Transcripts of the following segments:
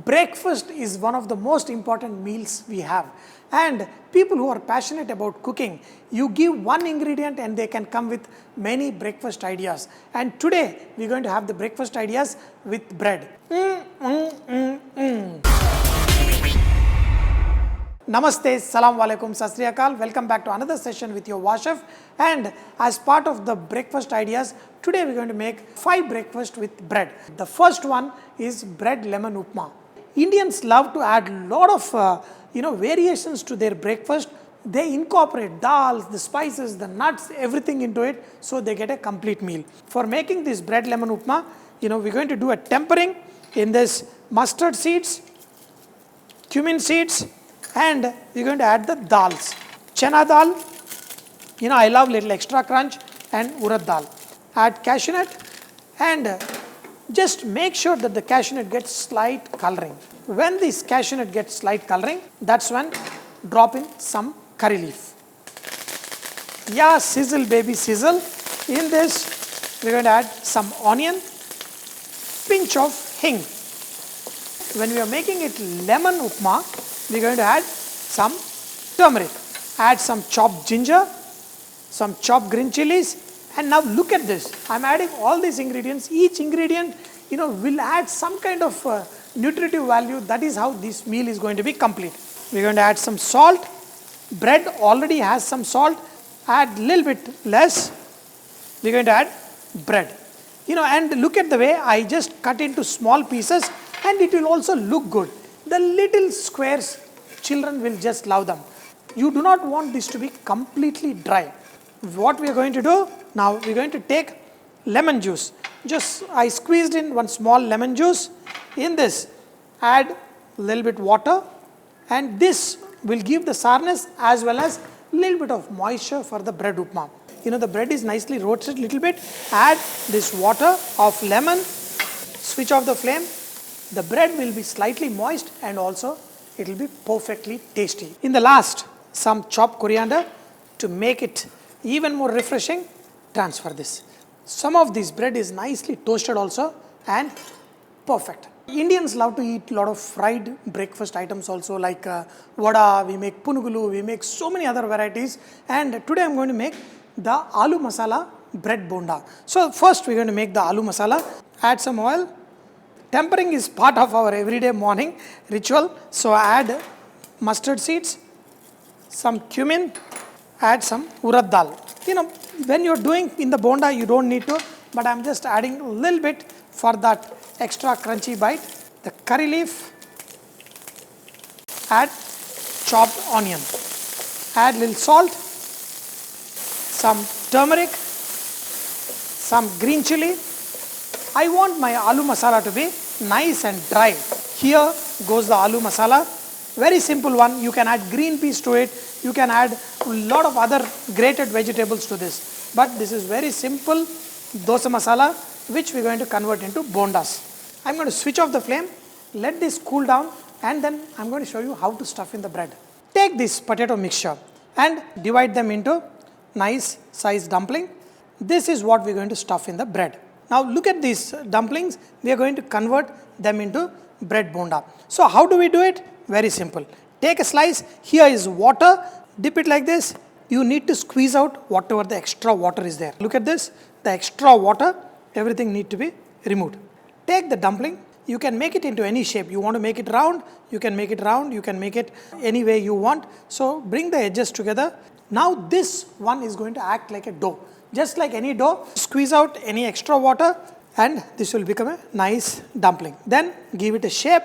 breakfast is one of the most important meals we have. And people who are passionate about cooking, you give one ingredient and they can come with many breakfast ideas. And today we're going to have the breakfast ideas with bread. Namaste, Salam Alaikum, Sat Sri Akal. Welcome back to another session with your Vahchef. And as part of the breakfast ideas, today we're going to make 5 breakfasts with bread. The first one is bread lemon upma. Indians love to add a lot of variations to their breakfast. They incorporate dals, the spices, the nuts, everything into it, so they get a complete meal. For making this bread lemon upma, we're going to do a tempering in this mustard seeds, cumin seeds, and we're going to add the dals. Chana dal, I love little extra crunch, and urad dal. Add cashew nut, and just make sure that the cashew nut gets slight coloring. When this cashew nut gets slight coloring, that's when drop in some curry leaf. Yeah, sizzle baby, sizzle. In this, we're going to add some onion, pinch of hing. When we are making it lemon upma, we're going to add some turmeric. Add some chopped ginger, some chopped green chilies, and now look at this. I'm adding all these ingredients. Each ingredient, will add some kind of nutritive value. That is how this meal is going to be complete. We're going to add some salt. Bread already has some salt. Add a little bit less. We're going to add bread. And look at the way I just cut into small pieces, and it will also look good. The little squares, children will just love them. You do not want this to be completely dry. What we are going to do, now we are going to take lemon juice. I squeezed in one small lemon juice. In this, add a little bit water, and this will give the sourness as well as a little bit of moisture for the bread upma. The bread is nicely roasted a little bit. Add this water of lemon, switch off the flame. The bread will be slightly moist, and also it will be perfectly tasty. In the last, some chopped coriander to make it even more refreshing. Transfer this. Some of this bread is nicely toasted also, and perfect. Indians love to eat a lot of fried breakfast items also, like vada, we make punugulu, we make so many other varieties. And today I'm going to make the aloo masala bread bonda. So first we're going to make the aloo masala. Add some oil. Tempering is part of our everyday morning ritual. So add mustard seeds, some cumin, add some urad dal. When you're doing in the bonda, you don't need to, but I'm just adding a little bit for that extra crunchy bite. The curry leaf, add chopped onion, add little salt, some turmeric, some green chili. I want my aloo masala to be nice and dry. Here goes the aloo masala. Very simple one. You can add green peas to it. You can add a lot of other grated vegetables to this. But this is very simple dosa masala, which we're going to convert into bondas. I'm going to switch off the flame, let this cool down, and then I'm going to show you how to stuff in the bread. Take this potato mixture and divide them into nice size dumpling. This is what we're going to stuff in the bread. Now look at these dumplings. We are going to convert them into bread bonda. So how do we do it? Very simple. Take a slice. Here is water. Dip it like this. You need to squeeze out whatever the extra water is there. Look at this. The extra water, everything need to be removed. Take the dumpling. You can make it into any shape. You want to make it round, you can make it round. You can make it any way you want. So bring the edges together. Now this one is going to act like a dough. Just like any dough, squeeze out any extra water, and this will become a nice dumpling. Then give it a shape.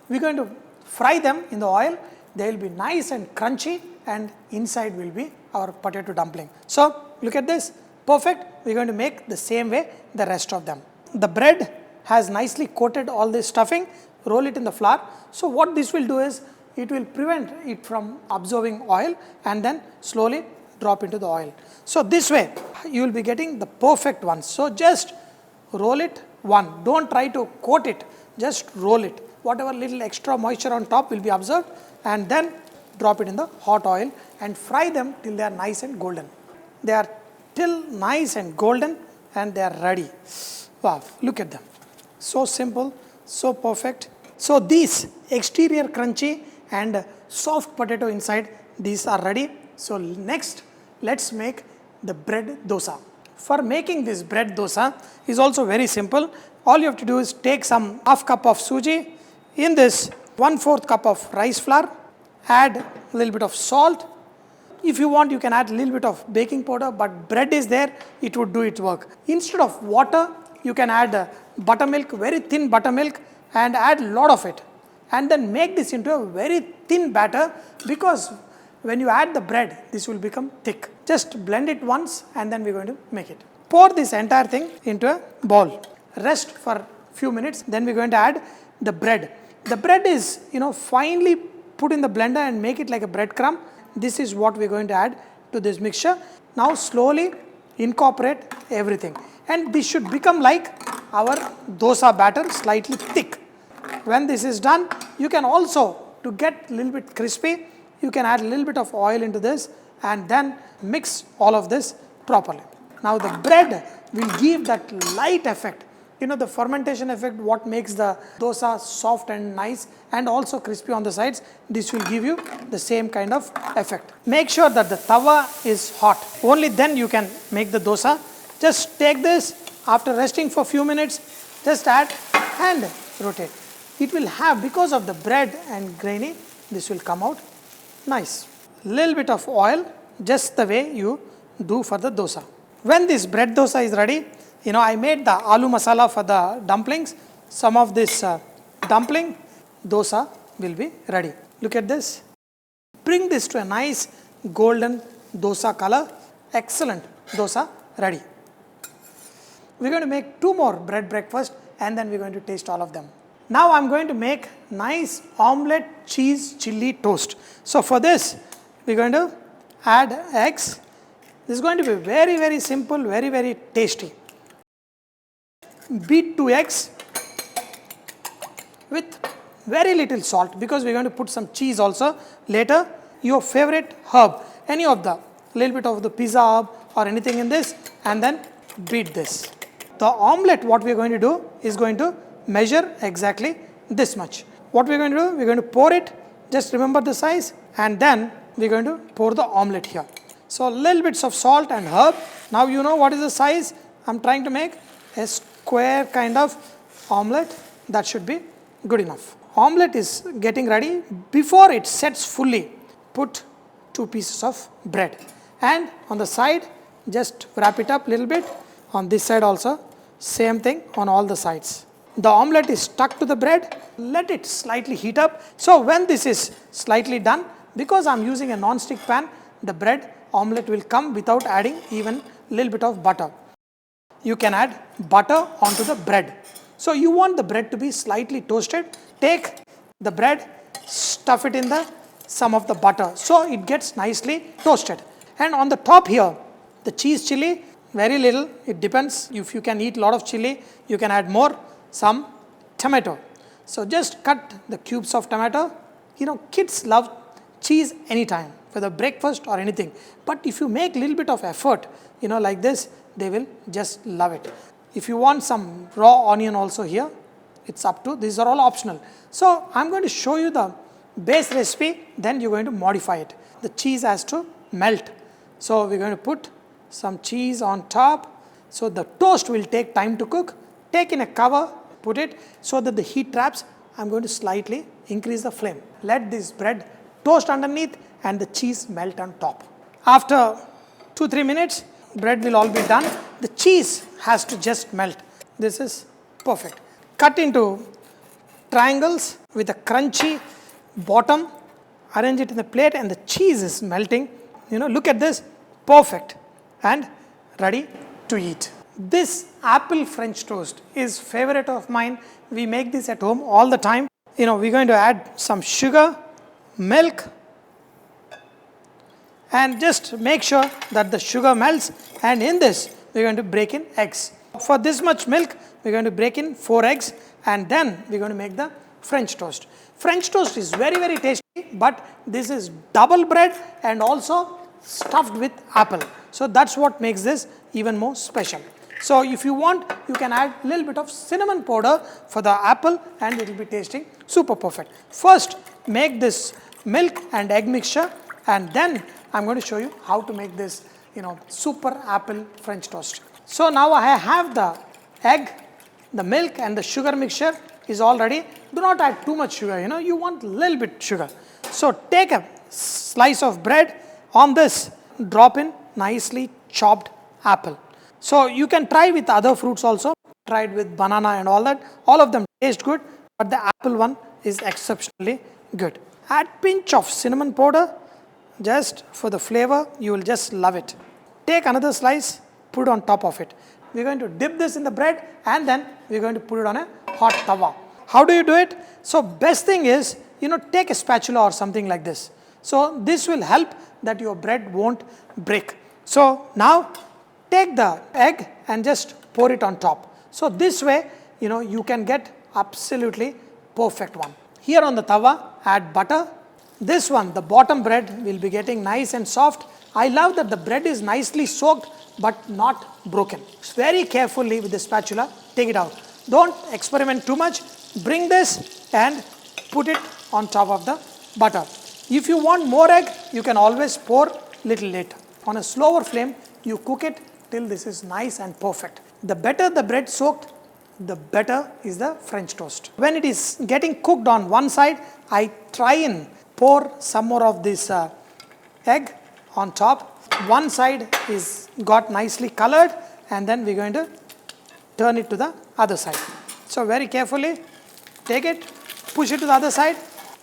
We're going to fry them in the oil. They will be nice and crunchy, and inside will be our potato dumpling. So look at this. Perfect. We're going to make the same way the rest of them. The bread has nicely coated all this stuffing. Roll it in the flour. So what this will do is, it will prevent it from absorbing oil, and then slowly drop into the oil. So this way you will be getting the perfect one. So just roll it one. Don't try to coat it. Just roll it. Whatever little extra moisture on top will be absorbed, and then drop it in the hot oil and fry them till they are nice and golden. They are till nice and golden, and they are ready. Wow, look at them. So simple, so perfect, So these exterior crunchy and soft potato inside, these are ready. So next, let's make the bread dosa. For making this bread dosa is also very simple. All you have to do is take some half cup of suji, in this 1/4 cup of rice flour, add a little bit of salt. If you want, you can add a little bit of baking powder, but bread is there, it would do its work. Instead of water, you can add buttermilk, very thin buttermilk, and add a lot of it. And then make this into a very thin batter, because when you add the bread, this will become thick. Just blend it once and then we're going to make it. Pour this entire thing into a bowl. Rest for a few minutes, then we're going to add the bread. The bread is, finely put in the blender and make it like a breadcrumb. This is what we're going to add to this mixture. Now slowly incorporate everything. And this should become like our dosa batter, slightly thick. When this is done, you can also, to get a little bit crispy, you can add a little bit of oil into this and then mix all of this properly. Now the bread will give that light effect. The fermentation effect, what makes the dosa soft and nice and also crispy on the sides, this will give you the same kind of effect. Make sure that the tawa is hot. Only then you can make the dosa. Just take this, after resting for a few minutes, just add and rotate. It will have, because of the bread and grainy, this will come out nice. Little bit of oil, just the way you do for the dosa. When this bread dosa is ready, I made the aloo masala for the dumplings. Some of this dumpling dosa will be ready. Look at this. Bring this to a nice golden dosa color. Excellent dosa ready. We're going to make 2 more bread breakfast and then we're going to taste all of them. Now I'm going to make nice omelette cheese chili toast. So for this, we're going to add eggs. This is going to be very, very simple, very, very tasty. Beat 2 eggs with very little salt, because we're going to put some cheese also later. Your favorite herb, any of the, little bit of the pizza herb or anything in this, and then beat this. The omelette, what we're going to do is going to measure exactly this much. What we're going to do, we're going to pour it, just remember the size, and then we're going to pour the omelette here. So little bits of salt and herb. Now you know what is the size. I'm trying to make a square kind of omelette. That should be good enough. Omelette is getting ready. Before it sets fully, put 2 pieces of bread. And on the side, just wrap it up a little bit. On this side also, same thing on all the sides. The omelette is stuck to the bread. Let it slightly heat up. So when this is slightly done, because I'm using a non-stick pan, the bread omelette will come without adding even a little bit of butter. You can add butter onto the bread. So you want the bread to be slightly toasted. Take the bread, stuff it in some of the butter, so it gets nicely toasted. And on the top here, the cheese chili, very little, it depends. If you can eat a lot of chili, you can add more. Some tomato. So just cut the cubes of tomato. Kids love cheese anytime, whether breakfast or anything. But if you make a little bit of effort, like this, they will just love it. If you want some raw onion also here, it's up to, these are all optional. So I'm going to show you the base recipe, then you're going to modify it. The cheese has to melt. So we're going to put some cheese on top. So the toast will take time to cook. Take in a cover, put it so that the heat traps. I'm going to slightly increase the flame. Let this bread toast underneath and the cheese melt on top. After 2-3 minutes, bread will all be done. The cheese has to just melt. This is perfect. Cut into triangles with a crunchy bottom. Arrange it in the plate and the cheese is melting. Look at this. Perfect. And ready to eat. This apple French toast is favorite of mine. We make this at home all the time. We're going to add some sugar, milk, and just make sure that the sugar melts. And in this, we're going to break in eggs. For this much milk, we're going to break in 4 eggs, and then we're going to make the French toast. French toast is very, very tasty, but this is double bread and also stuffed with apple. So that's what makes this even more special. So if you want, you can add a little bit of cinnamon powder for the apple and it will be tasting super perfect. First, make this milk and egg mixture, and then I'm going to show you how to make this, super apple French toast. So now I have the egg, the milk and the sugar mixture is all ready. Do not add too much sugar, you want a little bit sugar. So take a slice of bread, on this drop in nicely chopped apple. So you can try with other fruits also, try it with banana and all that. All of them taste good, but the apple one is exceptionally good. Add pinch of cinnamon powder, just for the flavor, you will just love it. Take another slice, put it on top of it. We're going to dip this in the bread and then we're going to put it on a hot tawa. How do you do it? So best thing is, take a spatula or something like this. So this will help that your bread won't break. So now take the egg and just pour it on top. So this way, you can get absolutely perfect one. Here on the tawa, add butter. This one, the bottom bread will be getting nice and soft. I love that the bread is nicely soaked but not broken. Very carefully with the spatula, take it out. Don't experiment too much. Bring this and put it on top of the butter. If you want more egg, you can always pour little later. On a slower flame, you cook it till this is nice and perfect. The better the bread soaked, the better is the French toast. When it is getting cooked on one side, I try and pour some more of this egg on top. One side is got nicely colored and then we're going to turn it to the other side. So very carefully take it, push it to the other side.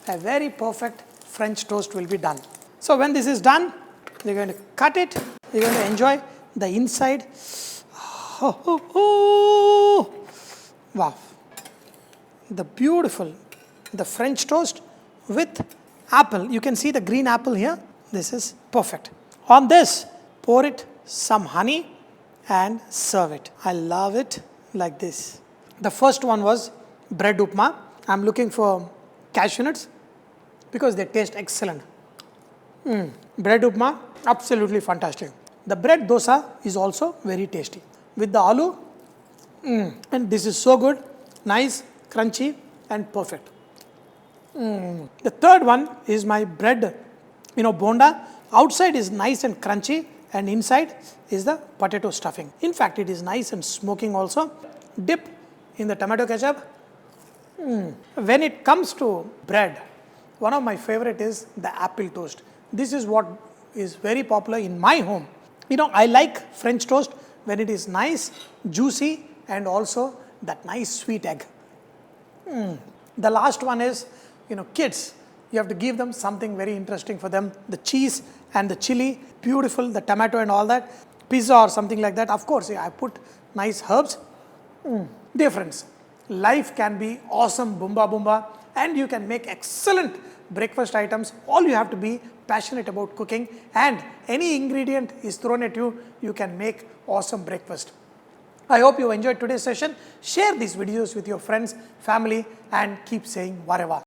A very perfect French toast will be done. So when this is done, we're going to cut it. We're going to enjoy the inside. Wow. The French toast with apple. You can see the green apple here. This is perfect. On this, pour it some honey and serve it. I love it like this. The first one was bread upma. I'm looking for cashew nuts because they taste excellent. Bread upma, absolutely fantastic. The bread dosa is also very tasty. With the aloo, and this is so good, nice, crunchy and perfect. The third one is my bread, bonda. Outside is nice and crunchy and inside is the potato stuffing. In fact, it is nice and smoking also. Dip in the tomato ketchup. When it comes to bread, one of my favorite is the apple toast. This is what is very popular in my home. I like French toast when it is nice, juicy and also that nice sweet egg. The last one is, kids. You have to give them something very interesting for them. The cheese and the chili, beautiful, the tomato and all that. Pizza or something like that. Of course, I put nice herbs. Dear friends, life can be awesome, boomba, and you can make excellent breakfast items. All you have to be passionate about cooking, and any ingredient is thrown at you, you can make awesome breakfast. I hope you enjoyed today's session. Share these videos with your friends, family, and keep saying whatever.